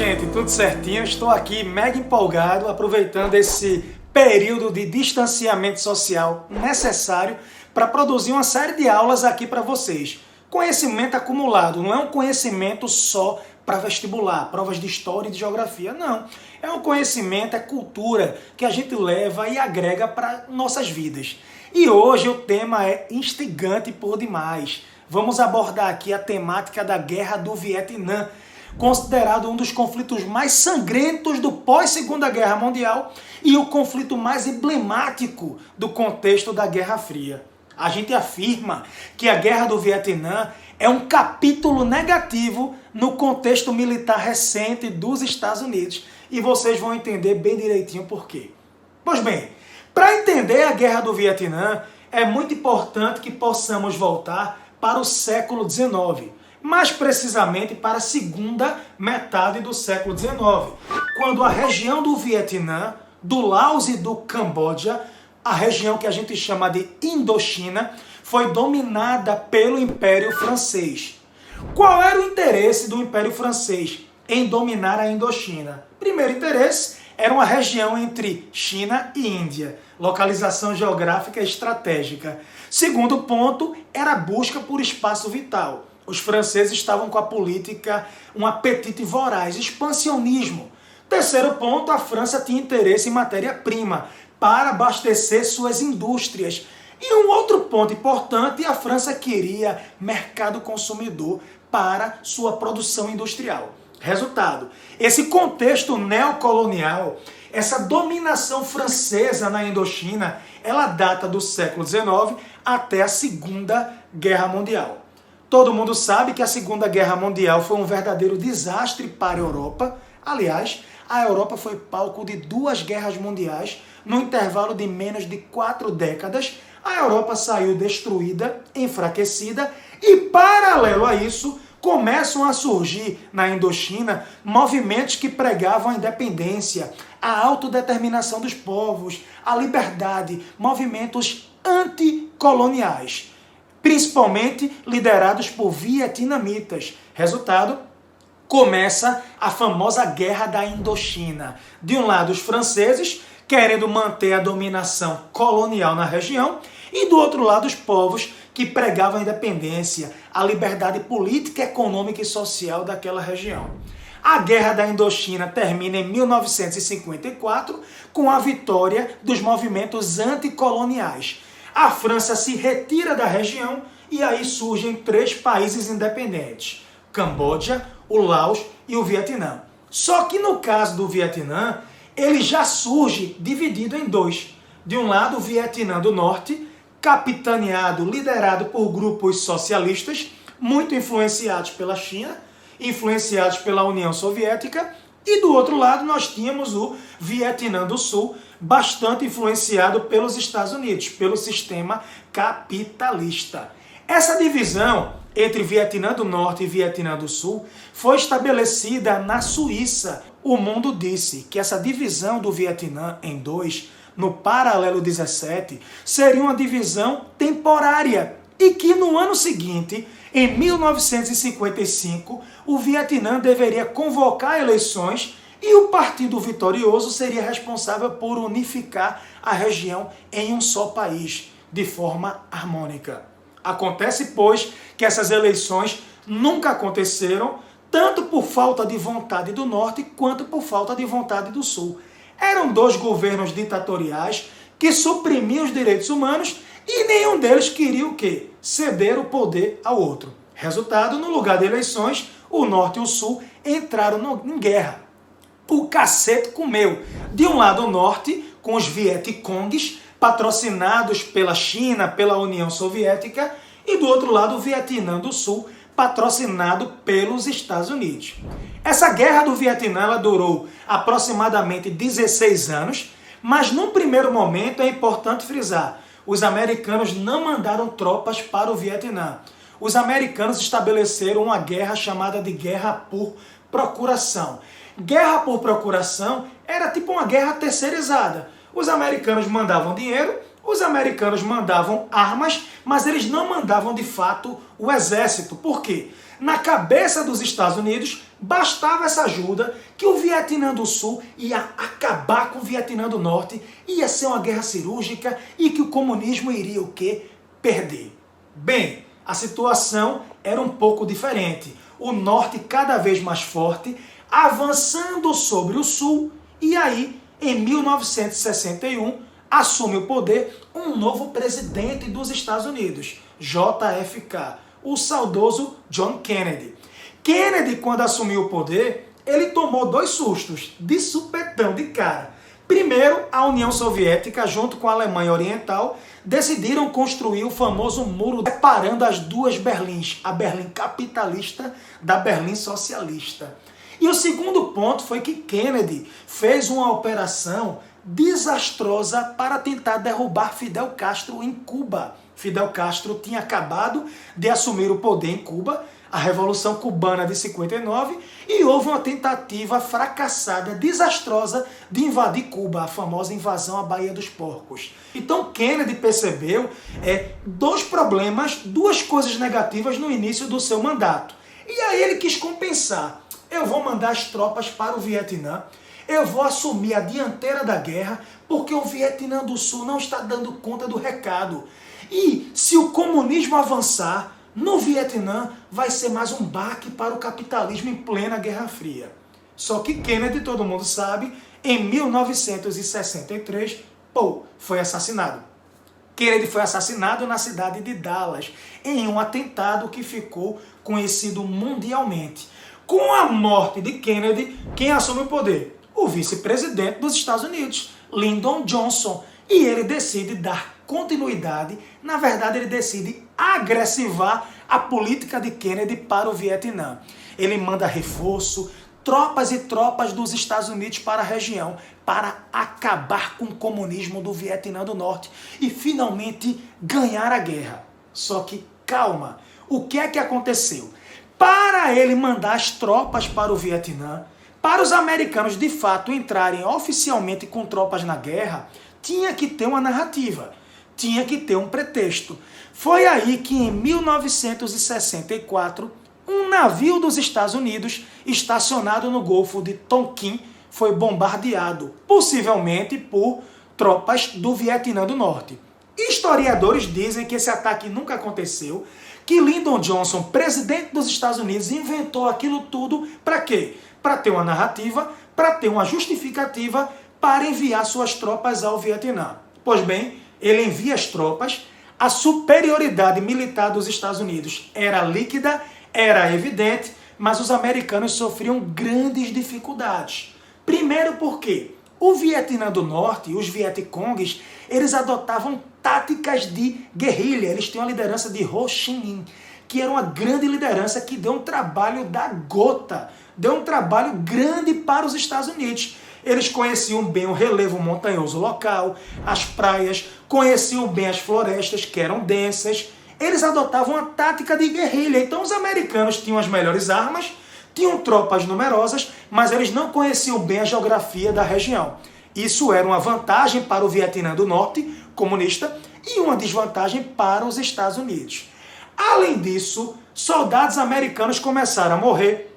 gente, tudo certinho? Estou aqui mega empolgado, aproveitando esse período de distanciamento social necessário para produzir uma série de aulas aqui para vocês. Conhecimento acumulado, não é um conhecimento só para vestibular, provas de história e de geografia, não. É um conhecimento, é cultura que a gente leva e agrega para nossas vidas. E hoje o tema é instigante por demais. Vamos abordar aqui a temática da Guerra do Vietnã, considerado um dos conflitos mais sangrentos do pós-Segunda Guerra Mundial e o conflito mais emblemático do contexto da Guerra Fria. A gente afirma que a Guerra do Vietnã é um capítulo negativo no contexto militar recente dos Estados Unidos. E vocês vão entender bem direitinho por quê. Pois bem, para entender a Guerra do Vietnã, é muito importante que possamos voltar para o século XIX. Mais precisamente para a segunda metade do século XIX, quando a região do Vietnã, do Laos e do Camboja, a região que a gente chama de Indochina, foi dominada pelo Império Francês. Qual era o interesse do Império Francês em dominar a Indochina? Primeiro interesse era uma região entre China e Índia, localização geográfica estratégica. Segundo ponto era a busca por espaço vital. Os franceses estavam com a política, um apetite voraz, expansionismo. Terceiro ponto, a França tinha interesse em matéria-prima para abastecer suas indústrias. E um outro ponto importante, a França queria mercado consumidor para sua produção industrial. Resultado, esse contexto neocolonial, essa dominação francesa na Indochina, ela data do século XIX até a Segunda Guerra Mundial. Todo mundo sabe que a Segunda Guerra Mundial foi um verdadeiro desastre para a Europa. Aliás, a Europa foi palco de 2 guerras mundiais no intervalo de menos de 4 décadas. A Europa saiu destruída, enfraquecida e, paralelo a isso, começam a surgir na Indochina movimentos que pregavam a independência, a autodeterminação dos povos, a liberdade, movimentos anticoloniais, principalmente liderados por vietnamitas. Resultado, começa a famosa Guerra da Indochina. De um lado, os franceses querendo manter a dominação colonial na região e do outro lado, os povos que pregavam a independência, a liberdade política, econômica e social daquela região. A Guerra da Indochina termina em 1954 com a vitória dos movimentos anticoloniais. A França se retira da região e aí surgem 3 países independentes: Camboja, o Laos e o Vietnã. Só que no caso do Vietnã, ele já surge dividido em 2. De um lado, o Vietnã do Norte, capitaneado, liderado por grupos socialistas, muito influenciados pela China, influenciados pela União Soviética, e do outro lado nós tínhamos o Vietnã do Sul, bastante influenciado pelos Estados Unidos, pelo sistema capitalista. Essa divisão entre Vietnã do Norte e Vietnã do Sul foi estabelecida na Suíça. O mundo disse que essa divisão do Vietnã em 2, no paralelo 17, seria uma divisão temporária e que no ano seguinte, em 1955, o Vietnã deveria convocar eleições e o partido vitorioso seria responsável por unificar a região em um só país, de forma harmônica. Acontece, pois, que essas eleições nunca aconteceram, tanto por falta de vontade do Norte quanto por falta de vontade do Sul. Eram 2 governos ditatoriais que suprimiam os direitos humanos e nenhum deles queria o quê? Ceder o poder ao outro. Resultado, no lugar de eleições, o Norte e o Sul entraram em guerra. O cacete comeu. De um lado o Norte, com os Vietcongues, patrocinados pela China, pela União Soviética, e do outro lado o Vietnã do Sul, patrocinado pelos Estados Unidos. Essa guerra do Vietnã ela durou aproximadamente 16 anos, mas num primeiro momento é importante frisar, os americanos não mandaram tropas para o Vietnã. Os americanos estabeleceram uma guerra chamada de Guerra por Procuração. Guerra por procuração era tipo uma guerra terceirizada. Os americanos mandavam dinheiro, Os americanos mandavam armas, mas eles não mandavam de fato o exército. Por quê? Na cabeça dos Estados Unidos, bastava essa ajuda que o Vietnã do Sul ia acabar com o Vietnã do Norte, ia ser uma guerra cirúrgica e que o comunismo iria o quê? Perder. Bem, a situação era um pouco diferente. O Norte cada vez mais forte, avançando sobre o Sul, e aí, em 1961, assume o poder um novo presidente dos Estados Unidos, JFK, o saudoso John Kennedy. Kennedy, quando assumiu o poder, ele tomou 2 sustos, de supetão, de cara. Primeiro, a União Soviética, junto com a Alemanha Oriental, decidiram construir o famoso muro separando as duas Berlins, a Berlim capitalista da Berlim socialista. E o segundo ponto foi que Kennedy fez uma operação desastrosa para tentar derrubar Fidel Castro em Cuba. Fidel Castro tinha acabado de assumir o poder em Cuba, a Revolução Cubana de 59, e houve uma tentativa fracassada, desastrosa, de invadir Cuba, a famosa invasão à Baía dos Porcos. Então Kennedy percebeu 2 problemas, 2 coisas negativas no início do seu mandato. E aí ele quis compensar. Eu vou mandar as tropas para o Vietnã, eu vou assumir a dianteira da guerra, porque o Vietnã do Sul não está dando conta do recado. E se o comunismo avançar, no Vietnã vai ser mais um baque para o capitalismo em plena Guerra Fria. Só que Kennedy, todo mundo sabe, em 1963, foi assassinado. Kennedy foi assassinado na cidade de Dallas, em um atentado que ficou conhecido mundialmente. Com a morte de Kennedy, quem assume o poder? O vice-presidente dos Estados Unidos, Lyndon Johnson. E ele decide dar continuidade, na verdade ele decide agressivar a política de Kennedy para o Vietnã. Ele manda reforço, tropas e tropas dos Estados Unidos para a região, para acabar com o comunismo do Vietnã do Norte e finalmente ganhar a guerra. Só que, calma, o que é que aconteceu? Para ele mandar as tropas para o Vietnã, para os americanos de fato entrarem oficialmente com tropas na guerra, tinha que ter uma narrativa, tinha que ter um pretexto. Foi aí que em 1964, um navio dos Estados Unidos, estacionado no Golfo de Tonkin, foi bombardeado, possivelmente por tropas do Vietnã do Norte. Historiadores dizem que esse ataque nunca aconteceu, que Lyndon Johnson, presidente dos Estados Unidos, inventou aquilo tudo para quê? Para ter uma narrativa, para ter uma justificativa para enviar suas tropas ao Vietnã. Pois bem, ele envia as tropas, a superioridade militar dos Estados Unidos era líquida, era evidente, mas os americanos sofriam grandes dificuldades. Primeiro porque o Vietnã do Norte, os Vietcongues, eles adotavam táticas de guerrilha. Eles tinham a liderança de Ho Chi Minh, que era uma grande liderança que deu um trabalho da gota, deu um trabalho grande para os Estados Unidos. Eles conheciam bem o relevo montanhoso local, as praias, conheciam bem as florestas, que eram densas. Eles adotavam uma tática de guerrilha. Então os americanos tinham as melhores armas, tinham tropas numerosas, mas eles não conheciam bem a geografia da região. Isso era uma vantagem para o Vietnã do Norte, comunista, e uma desvantagem para os Estados Unidos. Além disso, soldados americanos começaram a morrer,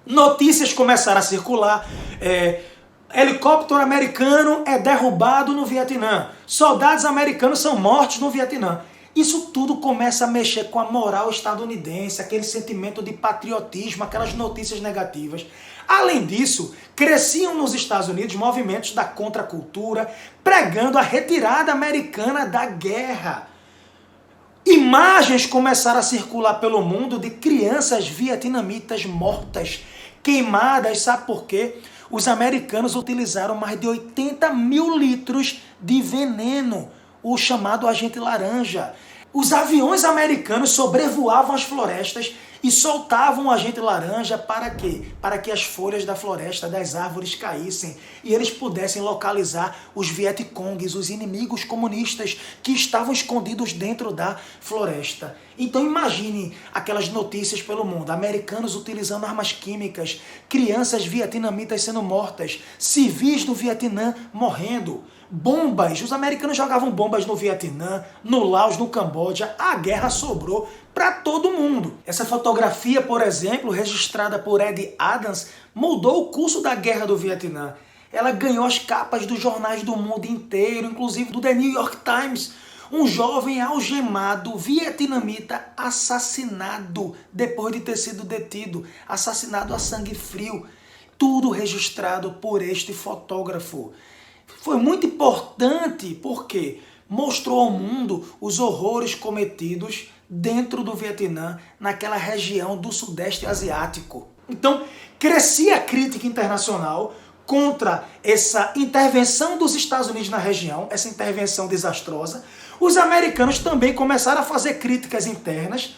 notícias começaram a circular, helicóptero americano é derrubado no Vietnã, soldados americanos são mortos no Vietnã. Isso tudo começa a mexer com a moral estadunidense, aquele sentimento de patriotismo, aquelas notícias negativas. Além disso, cresciam nos Estados Unidos movimentos da contracultura, pregando a retirada americana da guerra. Imagens começaram a circular pelo mundo de crianças vietnamitas mortas, queimadas, sabe por quê? Os americanos utilizaram mais de 80 mil litros de veneno, o chamado agente laranja. Os aviões americanos sobrevoavam as florestas e soltavam o agente laranja para quê? Para que as folhas da floresta, das árvores caíssem e eles pudessem localizar os Vietcongues, os inimigos comunistas que estavam escondidos dentro da floresta. Então imagine aquelas notícias pelo mundo, americanos utilizando armas químicas, crianças vietnamitas sendo mortas, civis do Vietnã morrendo, bombas, os americanos jogavam bombas no Vietnã, no Laos, no Camboja, a guerra sobrou para todo mundo. Essa fotografia, por exemplo, registrada por Ed Adams, mudou o curso da guerra do Vietnã. Ela ganhou as capas dos jornais do mundo inteiro, inclusive do The New York Times. Um jovem algemado vietnamita assassinado depois de ter sido detido, assassinado a sangue frio. Tudo registrado por este fotógrafo. Foi muito importante porque mostrou ao mundo os horrores cometidos dentro do Vietnã, naquela região do Sudeste Asiático. Então, crescia a crítica internacional contra essa intervenção dos Estados Unidos na região, essa intervenção desastrosa. Os americanos também começaram a fazer críticas internas,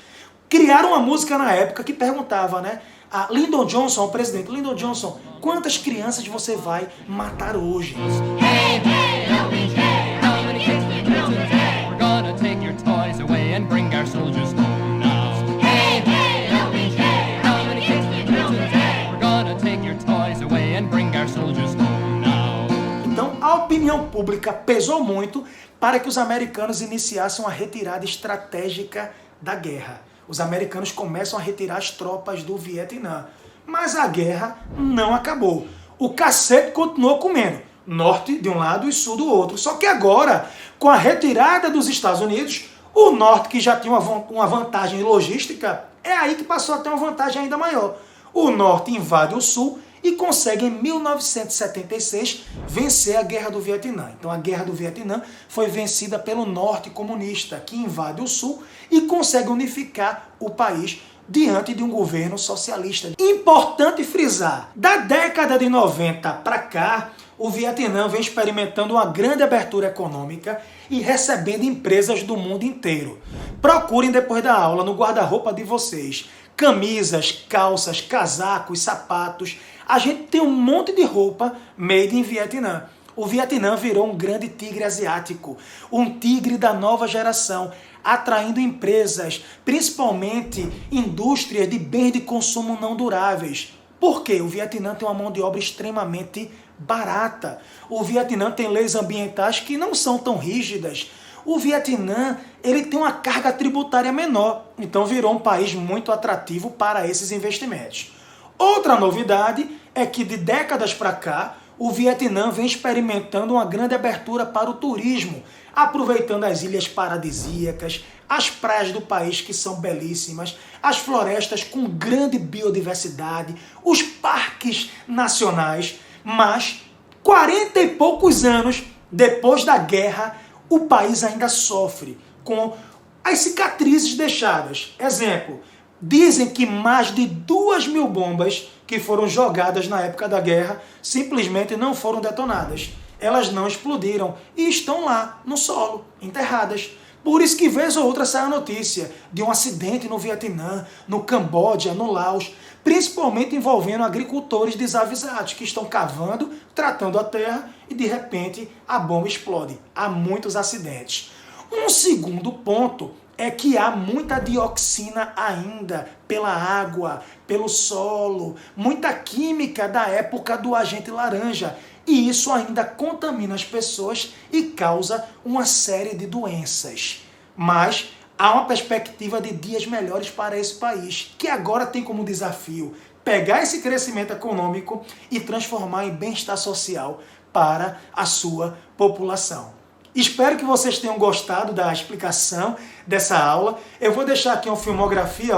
criaram uma música na época que perguntava, né? A Lyndon Johnson, o presidente Lyndon Johnson, quantas crianças você vai matar hoje? Hey, hey, LBJ, how many kids we killed today? We're gonna take your toys away and bring our soldiers home now. Hey, hey, LBJ, how many kids we killed today? We're gonna take your toys away and bring our soldiers home now. Então, a opinião pública pesou muito para que os americanos iniciassem uma retirada estratégica da guerra. Os americanos começam a retirar as tropas do Vietnã. Mas a guerra não acabou. O cacete continuou comendo. Norte de um lado e sul do outro. Só que agora, com a retirada dos Estados Unidos, o norte, que já tinha uma vantagem logística, é aí que passou a ter uma vantagem ainda maior. O norte invade o sul e consegue, em 1976, vencer a Guerra do Vietnã. Então a Guerra do Vietnã foi vencida pelo norte comunista, que invade o sul e consegue unificar o país diante de um governo socialista. Importante frisar, da década de 90 para cá, o Vietnã vem experimentando uma grande abertura econômica e recebendo empresas do mundo inteiro. Procurem depois da aula no guarda-roupa de vocês camisas, calças, casacos, sapatos. A gente tem um monte de roupa made in Vietnã. O Vietnã virou um grande tigre asiático, um tigre da nova geração, atraindo empresas, principalmente indústrias de bens de consumo não duráveis. Por quê? O Vietnã tem uma mão de obra extremamente barata. O Vietnã tem leis ambientais que não são tão rígidas. O Vietnã, ele tem uma carga tributária menor, então virou um país muito atrativo para esses investimentos. Outra novidade é que de décadas para cá, o Vietnã vem experimentando uma grande abertura para o turismo, aproveitando as ilhas paradisíacas, as praias do país que são belíssimas, as florestas com grande biodiversidade, os parques nacionais, mas 40 e poucos anos depois da guerra, o país ainda sofre com as cicatrizes deixadas. Exemplo, dizem que mais de 2.000 bombas que foram jogadas na época da guerra simplesmente não foram detonadas. Elas não explodiram e estão lá, no solo, enterradas. Por isso que vez ou outra sai a notícia de um acidente no Vietnã, no Camboja, no Laos, principalmente envolvendo agricultores desavisados que estão cavando, tratando a terra e de repente a bomba explode. Há muitos acidentes. Um segundo ponto é que há muita dioxina ainda pela água, pelo solo, muita química da época do agente laranja. E isso ainda contamina as pessoas e causa uma série de doenças. Mas há uma perspectiva de dias melhores para esse país, que agora tem como desafio pegar esse crescimento econômico e transformar em bem-estar social para a sua população. Espero que vocês tenham gostado da explicação dessa aula. Eu vou deixar aqui uma filmografia,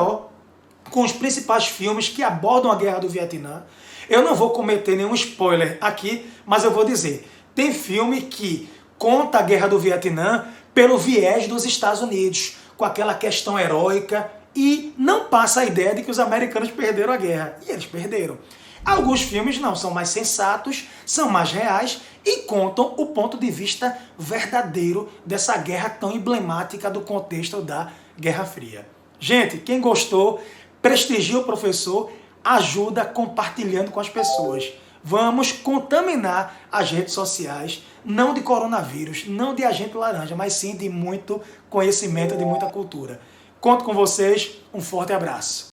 com os principais filmes que abordam a Guerra do Vietnã. Eu não vou cometer nenhum spoiler aqui, mas eu vou dizer, tem filme que conta a Guerra do Vietnã pelo viés dos Estados Unidos, com aquela questão heróica, e não passa a ideia de que os americanos perderam a guerra. E eles perderam. Alguns filmes não, são mais sensatos, são mais reais e contam o ponto de vista verdadeiro dessa guerra tão emblemática do contexto da Guerra Fria. Gente, quem gostou, prestigia o professor, ajuda compartilhando com as pessoas. Vamos contaminar as redes sociais, não de coronavírus, não de agente laranja, mas sim de muito conhecimento, de muita cultura. Conto com vocês, um forte abraço.